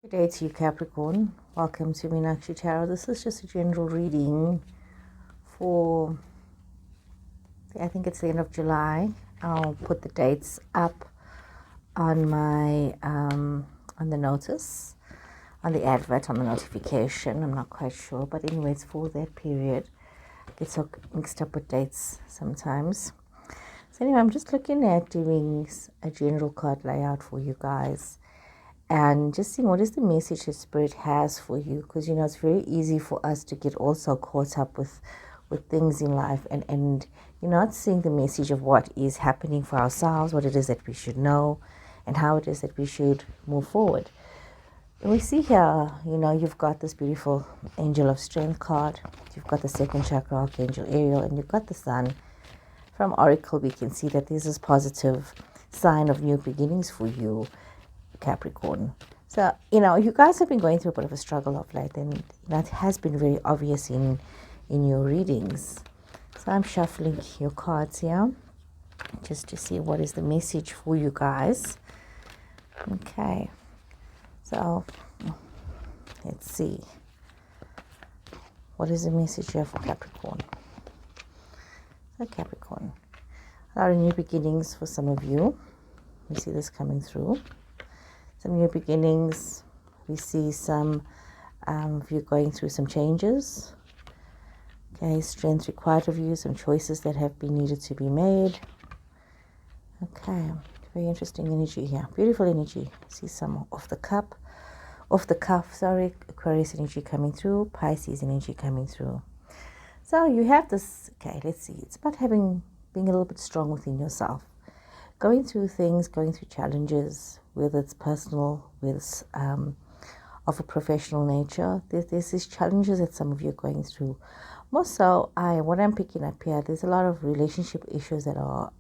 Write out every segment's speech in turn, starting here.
Good day to you, Capricorn. Welcome to Meenakshi Tarot. This is just a general reading for, I think it's the end of July. I'll put the dates up on my, on the notice, on the advert, on the notification. I'm not quite sure, but anyway, it's for that period. I get so mixed up with dates sometimes. So anyway, I'm just looking at doing a general card layout for you guys. And just seeing what is the message that Spirit has for you. Because, you know, it's very easy for us to get also caught up with things in life. And you're not seeing the message of what is happening for ourselves, what it is that we should know, and how it is that we should move forward. And we see here, you know, you've got this beautiful Angel of Strength card. You've got the second chakra, Archangel Ariel, and you've got the Sun. From Oracle, we can see that there's this positive sign of new beginnings for you, Capricorn. So, you know, you guys have been going through a bit of a struggle of late, and that has been very obvious in your readings. So I'm shuffling your cards here just to see what is the message for you guys. Okay, so let's see. What is the message here for Capricorn? So Capricorn, a lot of new beginnings for some of you. We see this coming through. Some new beginnings. We see some of you going through some changes. Okay, strength required of you, some choices that have been needed to be made. Okay, very interesting energy here. Beautiful energy. See some off the cuff, Aquarius energy coming through, Pisces energy coming through. So you have this, okay, let's see. It's about being a little bit strong within yourself. Going through things, going through challenges, whether it's personal, whether it's of a professional nature. There's these challenges that some of you are going through. More so, what I'm picking up here, there's a lot of relationship issues that are,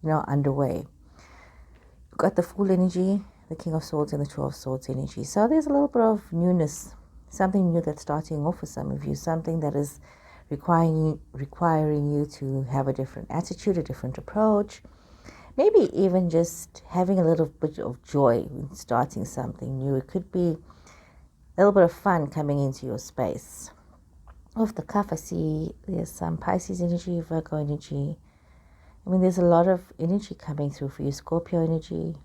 you know, underway. You've got the Fool energy, the King of Swords, and the Two of Swords energy. So there's a little bit of newness, something new that's starting off for some of you, something that is requiring you to have a different attitude, a different approach. Maybe even just having a little bit of joy in starting something new. It could be a little bit of fun coming into your space. Off the cuff, I see there's some Pisces energy, Virgo energy. I mean, there's a lot of energy coming through for you. Scorpio energy.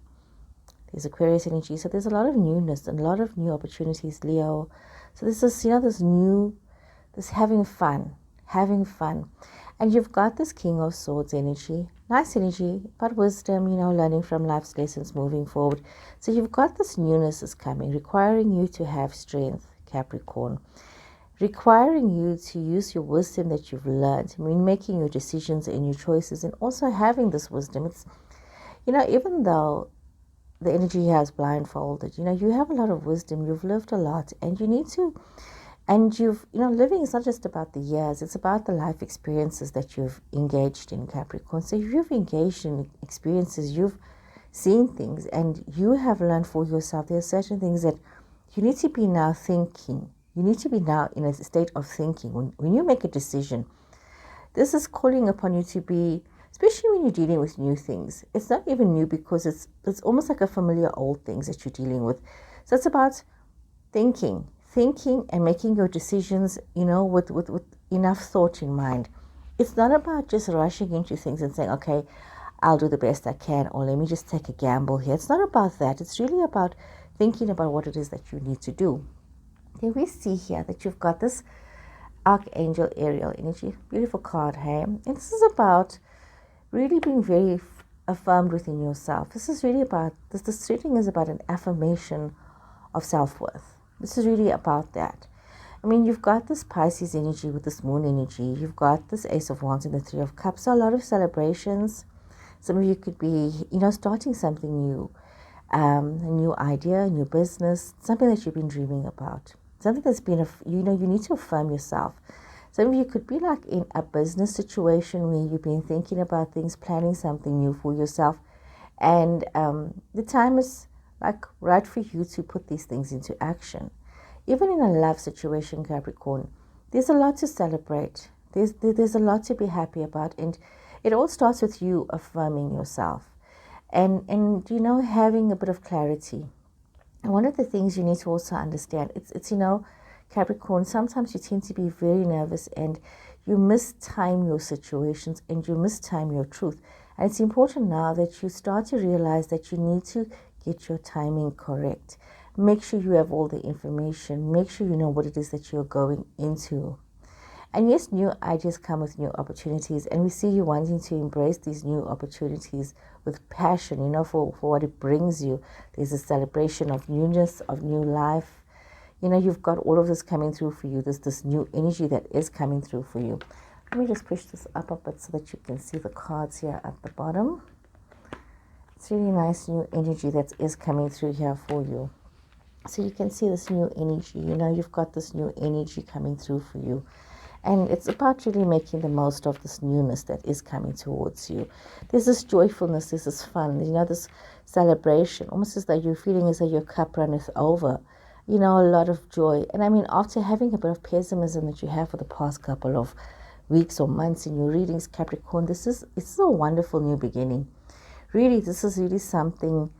There's Aquarius energy. So there's a lot of newness and a lot of new opportunities, Leo. So this is, you know, this having fun. And you've got this King of Swords energy. Nice energy, but wisdom, you know, learning from life's lessons, moving forward. So you've got this newness is coming, requiring you to have strength, Capricorn. Requiring you to use your wisdom that you've learned. I mean, making your decisions and your choices, and also having this wisdom. It's, you know, even though the energy has blindfolded, you know, you have a lot of wisdom. You've lived a lot, and you need to. And living is not just about the years, it's about the life experiences that you've engaged in, Capricorn. So if you've engaged in experiences, you've seen things, and you have learned for yourself. There are certain things that you need to be now thinking. You need to be now in a state of thinking. When you make a decision, this is calling upon you to be, especially when you're dealing with new things. It's not even new because it's almost like a familiar old things that you're dealing with. So it's about thinking and making your decisions, you know, with enough thought in mind. It's not about just rushing into things and saying, okay, I'll do the best I can, or let me just take a gamble here. It's not about that. It's really about thinking about what it is that you need to do. Then we see here that you've got this Archangel Ariel energy. Beautiful card, hey? And this is about really being very affirmed within yourself. This reading is about an affirmation of self-worth. This is really about that. I mean, you've got this Pisces energy with this Moon energy. You've got this Ace of Wands and the Three of Cups. So a lot of celebrations. Some of you could be, you know, starting something new, a new idea, a new business, something that you've been dreaming about. Something that's been, you need to affirm yourself. Some of you could be like in a business situation where you've been thinking about things, planning something new for yourself. And the time is like right for you to put these things into action. Even in a love situation, Capricorn, there's a lot to celebrate. There's a lot to be happy about, and it all starts with you affirming yourself, and having a bit of clarity. And one of the things you need to also understand, it's Capricorn, sometimes you tend to be very nervous and you mistime your situations and you mistime your truth. And it's important now that you start to realize that you need to get your timing correct. Make sure you have all the information. Make sure you know what it is that you're going into. And yes, new ideas come with new opportunities, and we see you wanting to embrace these new opportunities with passion, for what it brings you. There's a celebration of newness, of new life. You've got all of this coming through for you. There's this new energy that is coming through for you. Let me just push this up a bit so that you can see the cards here at the bottom. It's really nice new energy that is coming through here for you. So you can see this new energy. You've got this new energy coming through for you. And it's about really making the most of this newness that is coming towards you. There's this joyfulness, there's this fun, this celebration, almost as though you're feeling as though your cup runneth over. A lot of joy. And I mean, after having a bit of pessimism that you have for the past couple of weeks or months in your readings, Capricorn, it's a wonderful new beginning. Really, this is really something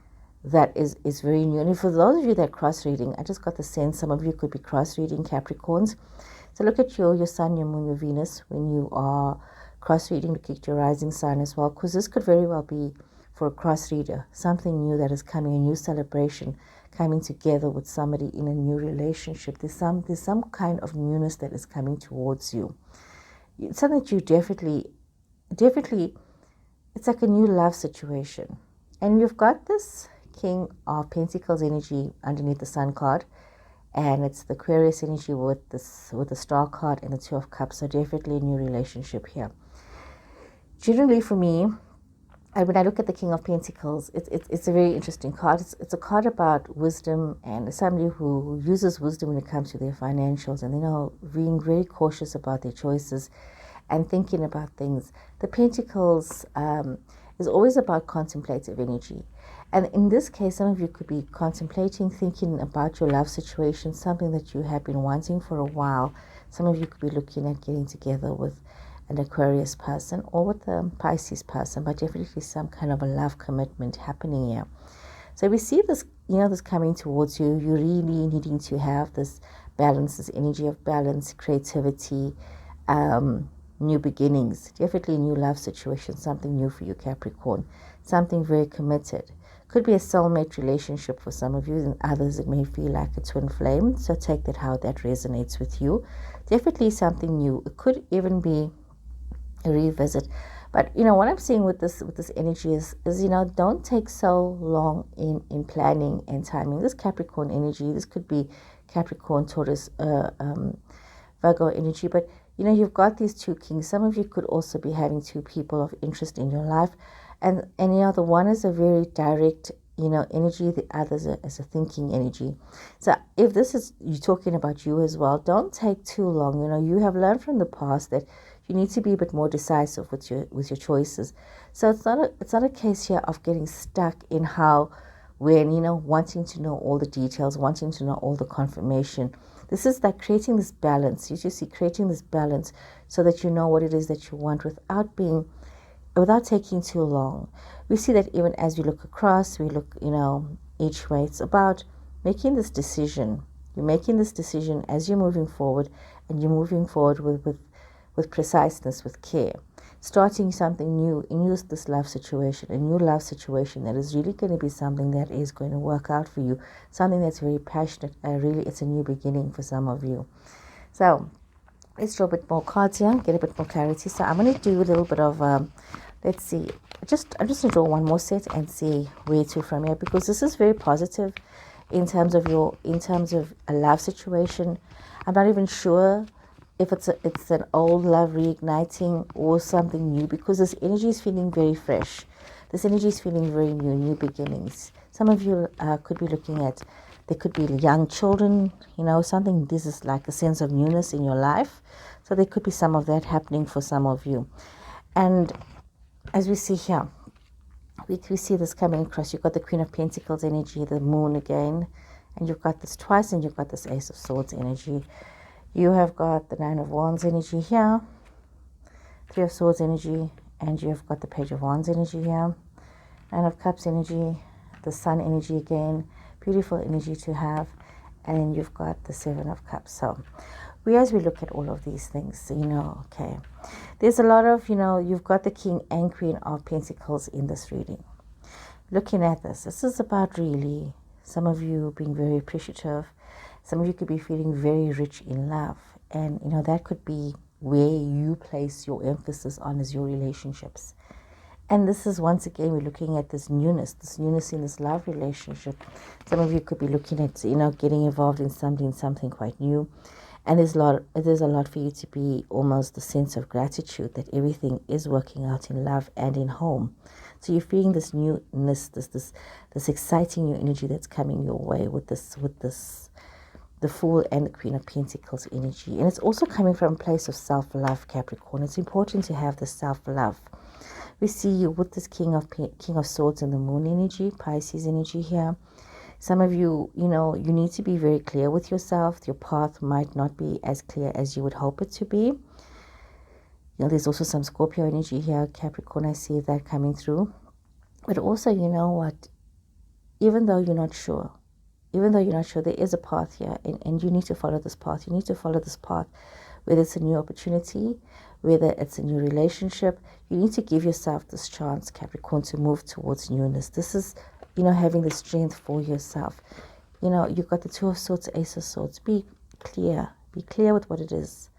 that is very new. And for those of you that are cross-reading, I just got the sense some of you could be cross-reading Capricorns. So look at your sun, your moon, your Venus when you are cross-reading. Look at your rising sign as well, because this could very well be for a cross-reader, something new that is coming, a new celebration, coming together with somebody in a new relationship. There's some kind of newness that is coming towards you. It's something that you definitely, it's like a new love situation. And you've got this King of Pentacles energy underneath the Sun card. And it's the Aquarius energy with the Star card and the Two of Cups. So definitely a new relationship here. Generally for me, when I look at the King of Pentacles, it's a very interesting card. It's a card about wisdom and somebody who uses wisdom when it comes to their financials and, being very cautious about their choices and thinking about things. The Pentacles is always about contemplative energy. And in this case, some of you could be contemplating, thinking about your love situation, something that you have been wanting for a while. Some of you could be looking at getting together with an Aquarius person or with a Pisces person, but definitely some kind of a love commitment happening here. So we see this, this coming towards you. You're really needing to have this balance, this energy of balance, creativity, new beginnings, definitely a new love situation, something new for you, Capricorn, something very committed. Could be a soulmate relationship for some of you, and others it may feel like a twin flame. So take that how that resonates with you. Definitely something new. It could even be a revisit. But what I'm seeing with this energy is don't take so long in planning and timing. This Capricorn energy, this could be Capricorn, Taurus, Virgo energy, but you've got these two kings. Some of you could also be having two people of interest in your life. And the one is a very direct, energy. The other is a thinking energy. So if this is you talking about you as well, don't take too long. You have learned from the past that you need to be a bit more decisive with your choices. So it's not a case here of getting stuck in how, when, wanting to know all the details, wanting to know all the confirmation. This is like creating this balance. You see, creating this balance so that you know what it is that you want without taking too long. We see that even as we look across, we look, each way. It's about making this decision. You're making this decision as you're moving forward, and you're moving forward with preciseness, with care. Starting something new in this love situation, a new love situation that is really going to be something that is going to work out for you, something that's very passionate. Really, it's a new beginning for some of you. So let's draw a bit more cards here, get a bit more clarity. So I'm going to do a little bit of, let's see, I'm just going to draw one more set and see where to from here, because this is very positive in terms of a love situation. I'm not even sure if it's an old love reigniting or something new, because this energy is feeling very fresh. This energy is feeling very new beginnings. Some of you could be looking at, there could be young children, something. This is like a sense of newness in your life. So there could be some of that happening for some of you. And as we see here, we see this coming across. You've got the Queen of Pentacles energy, the Moon again, and you've got this twice, and you've got this Ace of Swords energy. You have got the Nine of Wands energy here, Three of Swords energy, and you have got the Page of Wands energy here, Nine of Cups energy, the Sun energy again, Beautiful energy to have. And then you've got the Seven of Cups. So as we look at all of these things, okay, there's a lot of, you've got the King and Queen of Pentacles in this reading. Looking at this is about really some of you being very appreciative. Some of you could be feeling very rich in love. And, that could be where you place your emphasis on is your relationships. And this is, once again, we're looking at this newness in this love relationship. Some of you could be looking at, getting involved in something quite new. And there's a lot for you to be almost the sense of gratitude that everything is working out in love and in home. So you're feeling this newness, this exciting new energy that's coming your way with the Fool and the Queen of Pentacles energy. And it's also coming from a place of self-love, Capricorn. It's important to have the self-love. We see you with this King of Swords and the Moon energy, Pisces energy here. Some of you, you need to be very clear with yourself. Your path might not be as clear as you would hope it to be. There's also some Scorpio energy here, Capricorn. I see that coming through. But also, you know what? Even though you're not sure, there is a path here, and you need to follow this path. You need to follow this path, whether it's a new opportunity, whether it's a new relationship. You need to give yourself this chance, Capricorn, to move towards newness. This is, having the strength for yourself. You've got the Two of Swords, Ace of Swords. Be clear with what it is.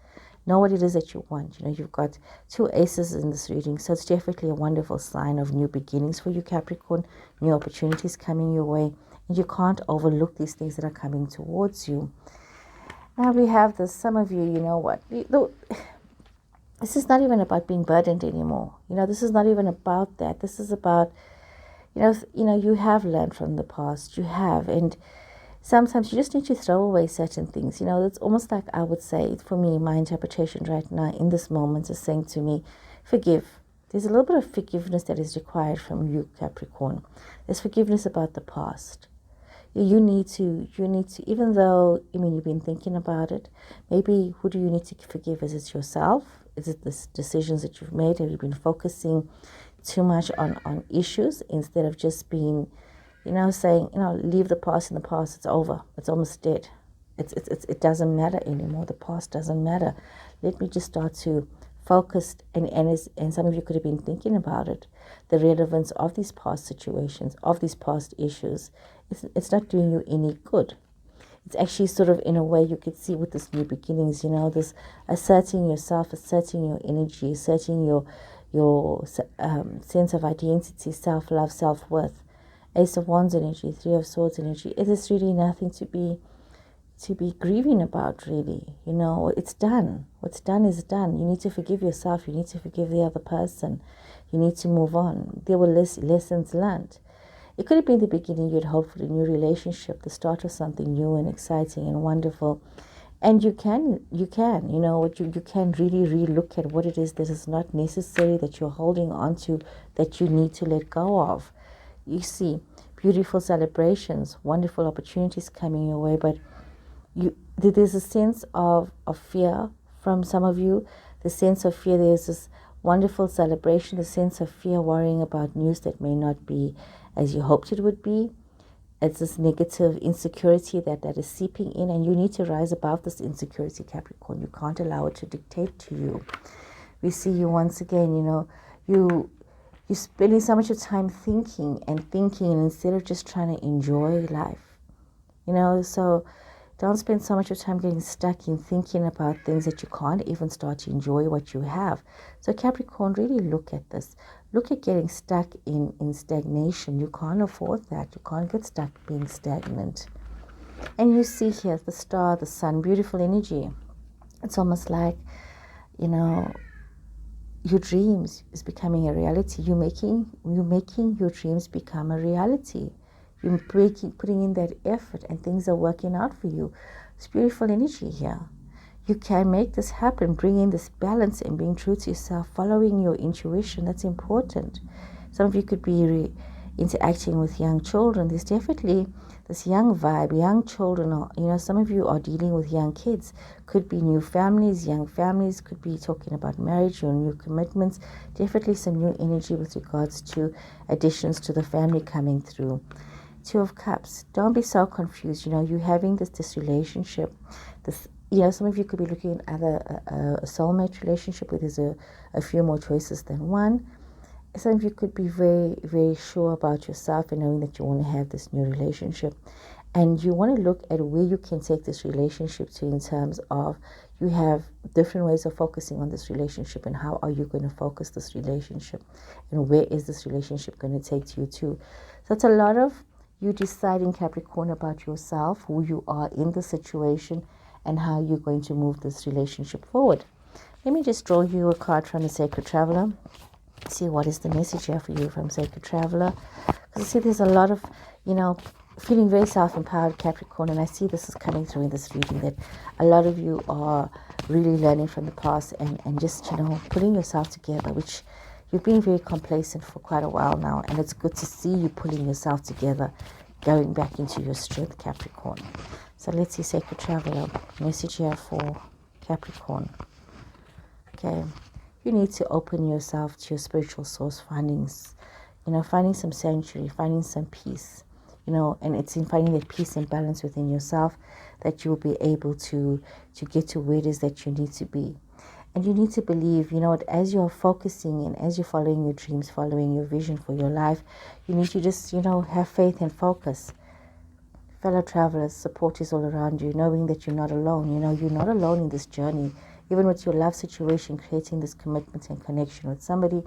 Know what it is that you want. You've got two aces in this reading, so it's definitely a wonderful sign of new beginnings for you, Capricorn. New opportunities coming your way, and you can't overlook these things that are coming towards you. Now we have this. Some of you, this is not even about being burdened anymore. This is not even about that. This is about, you have learned from the past. You have, and sometimes you just need to throw away certain things. It's almost like, I would say, for me, my interpretation right now in this moment is saying to me, forgive. There's a little bit of forgiveness that is required from you, Capricorn. There's forgiveness about the past. You need to, even though, you've been thinking about it, maybe who do you need to forgive? Is it yourself? Is it the decisions that you've made? Have you been focusing too much on issues instead of just being, saying, leave the past in the past. It's over. It's almost dead. It doesn't matter anymore. The past doesn't matter. Let me just start to focus. And some of you could have been thinking about it. The relevance of these past situations, of these past issues. It's not doing you any good. It's actually sort of, in a way, you could see with this new beginnings, this asserting yourself, asserting your energy, asserting your sense of identity, self-love, self-worth. Ace of Wands energy, Three of Swords energy. It is really nothing to be grieving about, really. It's done. What's done is done. You need to forgive yourself. You need to forgive the other person. You need to move on. There were lessons learned. It could have been the beginning you'd hoped for a new relationship, the start of something new and exciting and wonderful. And you can really re-look at what it is that is not necessary, that you're holding on to, that you need to let go of. You see, beautiful celebrations, wonderful opportunities coming your way, but there's a sense of fear from some of you. The sense of fear, there's this wonderful celebration, the sense of fear, worrying about news that may not be as you hoped it would be. It's this negative insecurity that is seeping in, and you need to rise above this insecurity, Capricorn. You can't allow it to dictate to you. We see you once again, you're spending so much of time thinking, and instead of just trying to enjoy life. So don't spend so much of time getting stuck in thinking about things that you can't even start to enjoy what you have. So Capricorn, really look at this. Look at getting stuck in stagnation. You can't afford that. You can't get stuck being stagnant. And you see here the star, the sun, beautiful energy. It's almost like, your dreams is becoming a reality. You're making your dreams become a reality. You're putting in that effort, and things are working out for you. It's beautiful energy here. You can make this happen, bring in this balance and being true to yourself, following your intuition. That's important. Some of you could be interacting with young children. There's definitely this young vibe, young children, or, some of you are dealing with young kids. Could be new families, young families, could be talking about marriage or new commitments. Definitely some new energy with regards to additions to the family coming through. Two of Cups. Don't be so confused. You know, you're having this relationship. This, some of you could be looking at a soulmate relationship where there's a few more choices than one. Some of you could be very, very sure about yourself and knowing that you want to have this new relationship. And you want to look at where you can take this relationship to in terms of you have different ways of focusing on this relationship and how are you going to focus this relationship and where is this relationship going to take you to. So it's a lot of you deciding, Capricorn, about yourself, who you are in the situation and how you're going to move this relationship forward. Let me just draw you a card from the Sacred Traveler. See what is the message here for you from Sacred Traveler. Because I see there's a lot of, feeling very self-empowered, Capricorn, and I see this is coming through in this reading, that a lot of you are really learning from the past and just, pulling yourself together, which you've been very complacent for quite a while now, and it's good to see you pulling yourself together, going back into your strength, Capricorn. So let's see, Sacred Traveler, message here for Capricorn. Okay, you need to open yourself to your spiritual source, finding some sanctuary, finding some peace. And it's in finding that peace and balance within yourself that you'll be able to get to where it is that you need to be. And you need to believe, as you're focusing and as you're following your dreams, following your vision for your life, you need to just, have faith and focus. Fellow travelers, support is all around you, knowing that you're not alone. You're not alone in this journey. Even with your love situation, creating this commitment and connection with somebody,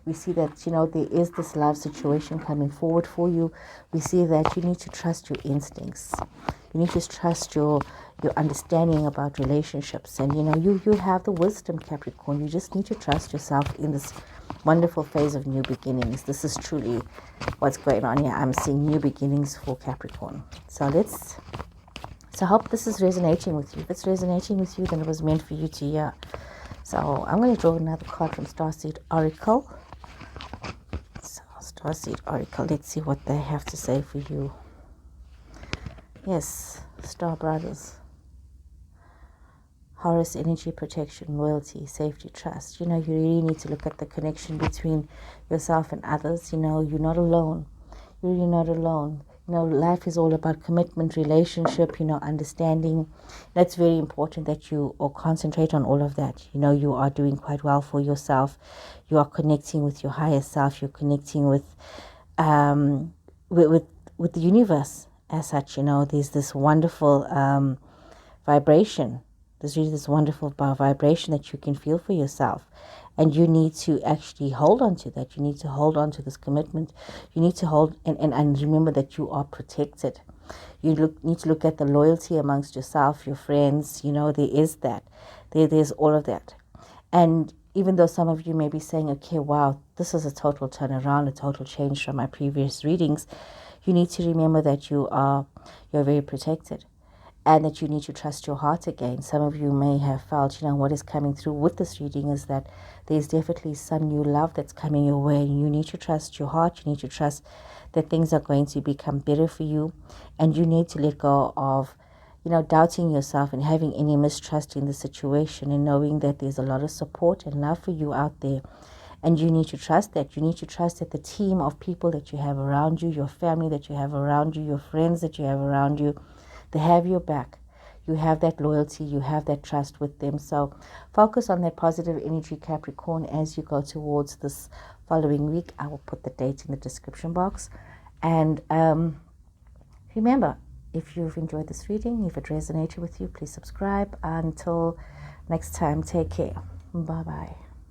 we see that, there is this love situation coming forward for you. We see that you need to trust your instincts. You need to trust your understanding about relationships. And, you have the wisdom, Capricorn. You just need to trust yourself in this wonderful phase of new beginnings. This is truly what's going on here. I'm seeing new beginnings for Capricorn. So I hope this is resonating with you. If it's resonating with you, then it was meant for you to hear. So I'm going to draw another card from Starseed Oracle. Starseed Oracle, let's see what they have to say for you. Yes, Star Brothers. Horus, energy, protection, loyalty, safety, trust. You really need to look at the connection between yourself and others. You're not alone. You're really not alone. Life is all about commitment, relationship, understanding. That's very important that you all concentrate on all of that. You are doing quite well for yourself. You are connecting with your higher self. You're connecting with the universe as such. There's this wonderful vibration. There's really this wonderful vibration that you can feel for yourself. And you need to actually hold on to that. You need to hold on to this commitment. You need to hold and remember that you are protected. You need to look at the loyalty amongst yourself, your friends. There is that. There's all of that. And even though some of you may be saying, okay, wow, this is a total turnaround, a total change from my previous readings, you need to remember that you're very protected. And that you need to trust your heart again. Some of you may have felt, what is coming through with this reading is that there's definitely some new love that's coming your way. You need to trust your heart. You need to trust that things are going to become better for you. And you need to let go of, doubting yourself and having any mistrust in the situation and knowing that there's a lot of support and love for you out there. And you need to trust that. You need to trust that the team of people that you have around you, your family that you have around you, your friends that you have around you, they have your back. You have that loyalty. You have that trust with them. So focus on that positive energy, Capricorn, as you go towards this following week. I will put the date in the description box. And remember, if you've enjoyed this reading, if it resonated with you, please subscribe. Until next time, take care. Bye-bye.